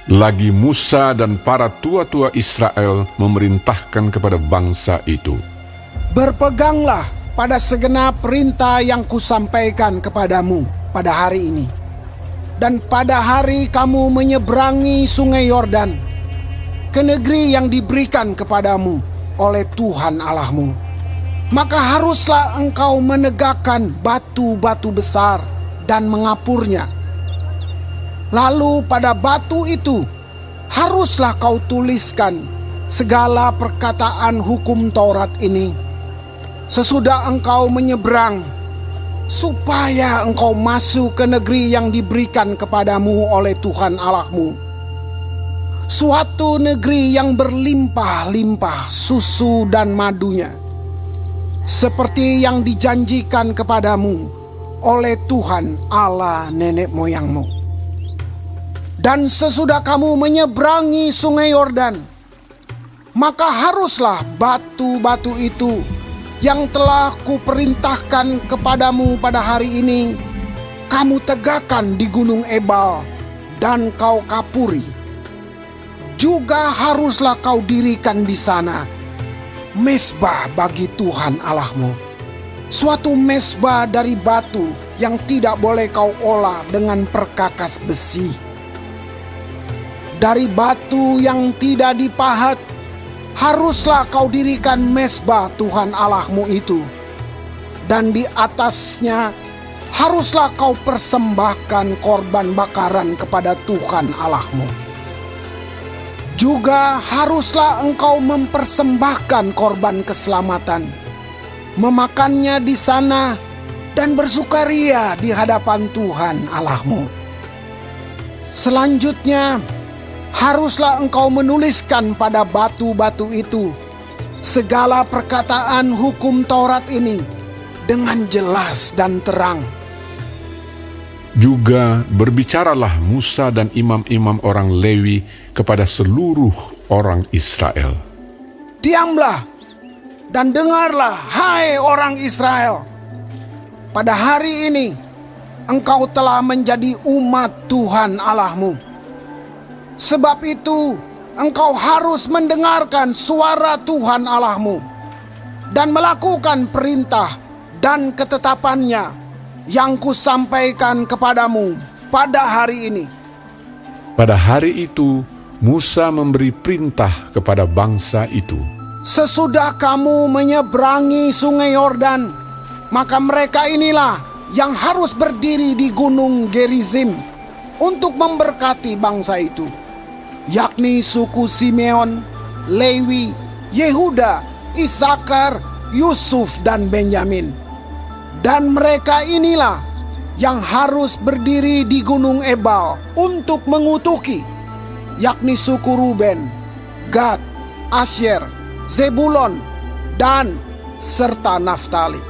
Lagi Musa dan para tua-tua Israel memerintahkan kepada bangsa itu, "Berpeganglah pada segenap perintah yang kusampaikan kepadamu pada hari ini. Dan pada hari kamu menyeberangi sungai Yordan, ke negeri yang diberikan kepadamu oleh Tuhan Allahmu, maka haruslah engkau menegakkan batu-batu besar dan mengapurnya. Lalu pada batu itu haruslah kau tuliskan segala perkataan hukum Taurat ini sesudah engkau menyeberang, supaya engkau masuk ke negeri yang diberikan kepadamu oleh Tuhan Allahmu, suatu negeri yang berlimpah-limpah susu dan madunya, seperti yang dijanjikan kepadamu oleh Tuhan Allah nenek moyangmu. Dan sesudah kamu menyeberangi sungai Yordan, maka haruslah batu-batu itu yang telah kuperintahkan kepadamu pada hari ini kamu tegakkan di Gunung Ebal dan kau kapuri. Juga haruslah kau dirikan di sana mezbah bagi Tuhan Allahmu, suatu mezbah dari batu yang tidak boleh kau olah dengan perkakas besi. Dari batu yang tidak dipahat haruslah kau dirikan mezbah Tuhan Allahmu itu, dan di atasnya haruslah kau persembahkan korban bakaran kepada Tuhan Allahmu. Juga haruslah engkau mempersembahkan korban keselamatan, memakannya di sana dan bersukaria di hadapan Tuhan Allahmu. Selanjutnya, haruslah engkau menuliskan pada batu-batu itu segala perkataan hukum Taurat ini dengan jelas dan terang. juga berbicaralah Musa dan imam-imam orang Lewi kepada seluruh orang Israel. Diamlah dan dengarlah, hai orang Israel. Pada hari ini engkau telah menjadi umat Tuhan Allahmu. Sebab itu engkau harus mendengarkan suara Tuhan Allahmu dan melakukan perintah dan ketetapannya yang kusampaikan kepadamu pada hari ini. Pada hari itu Musa memberi perintah kepada bangsa itu. Sesudah kamu menyeberangi sungai Yordan, maka mereka inilah yang harus berdiri di gunung Gerizim untuk memberkati bangsa itu, yakni suku Simeon, Lewi, Yehuda, Isakar, Yusuf, dan Benyamin. Dan mereka inilah yang harus berdiri di gunung Ebal untuk mengutuki, yakni suku Ruben, Gad, Asyer, Zebulon, dan serta Naftali.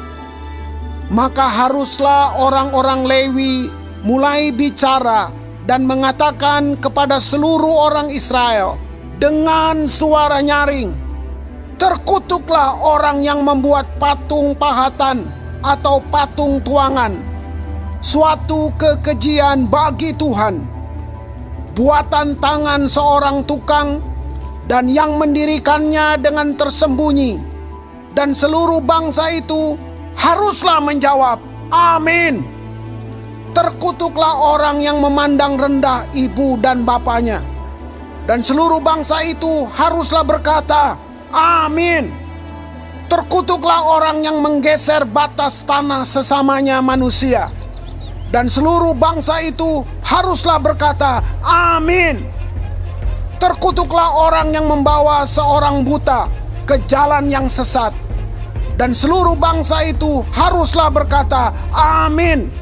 Maka haruslah orang-orang Lewi mulai bicara dan mengatakan kepada seluruh orang Israel dengan suara nyaring, terkutuklah orang yang membuat patung pahatan atau patung tuangan, suatu kekejian bagi Tuhan, buatan tangan seorang tukang, dan yang mendirikannya dengan tersembunyi. Dan seluruh bangsa itu haruslah menjawab, amin. Terkutuklah orang yang memandang rendah ibu dan bapaknya. Dan seluruh bangsa itu haruslah berkata, amin. Terkutuklah orang yang menggeser batas tanah sesamanya manusia. Dan seluruh bangsa itu haruslah berkata, amin. Terkutuklah orang yang membawa seorang buta ke jalan yang sesat. Dan seluruh bangsa itu haruslah berkata, amin.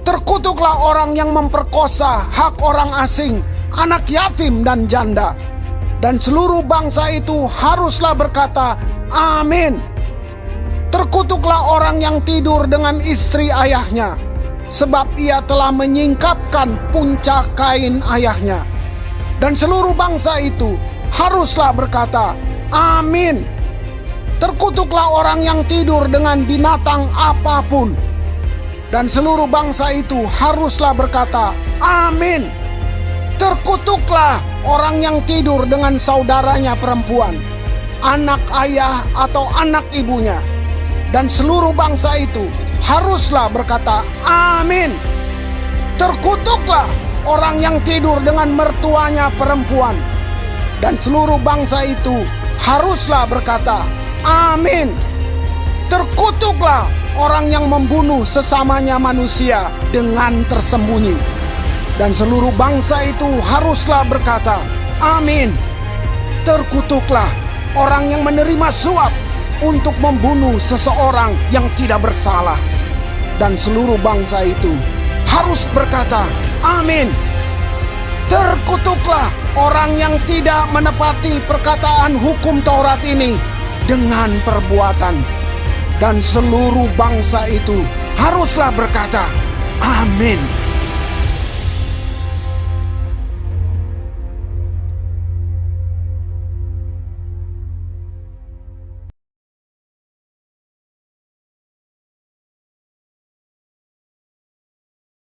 Terkutuklah orang yang memperkosa hak orang asing, anak yatim dan janda. Dan seluruh bangsa itu haruslah berkata, amin. Terkutuklah orang yang tidur dengan istri ayahnya, sebab ia telah menyingkapkan puncak kain ayahnya. Dan seluruh bangsa itu haruslah berkata, amin. Terkutuklah orang yang tidur dengan binatang apapun. Dan seluruh bangsa itu haruslah berkata, amin. Terkutuklah orang yang tidur dengan saudaranya perempuan, anak ayah atau anak ibunya. Dan seluruh bangsa itu haruslah berkata, amin. Terkutuklah orang yang tidur dengan mertuanya perempuan. Dan seluruh bangsa itu haruslah berkata, amin. Terkutuklah orang yang membunuh sesamanya manusia dengan tersembunyi. Dan seluruh bangsa itu haruslah berkata, amin. Terkutuklah orang yang menerima suap untuk membunuh seseorang yang tidak bersalah. Dan seluruh bangsa itu harus berkata, amin. Terkutuklah orang yang tidak menepati perkataan hukum Taurat ini dengan perbuatan. Dan seluruh bangsa itu haruslah berkata, amin.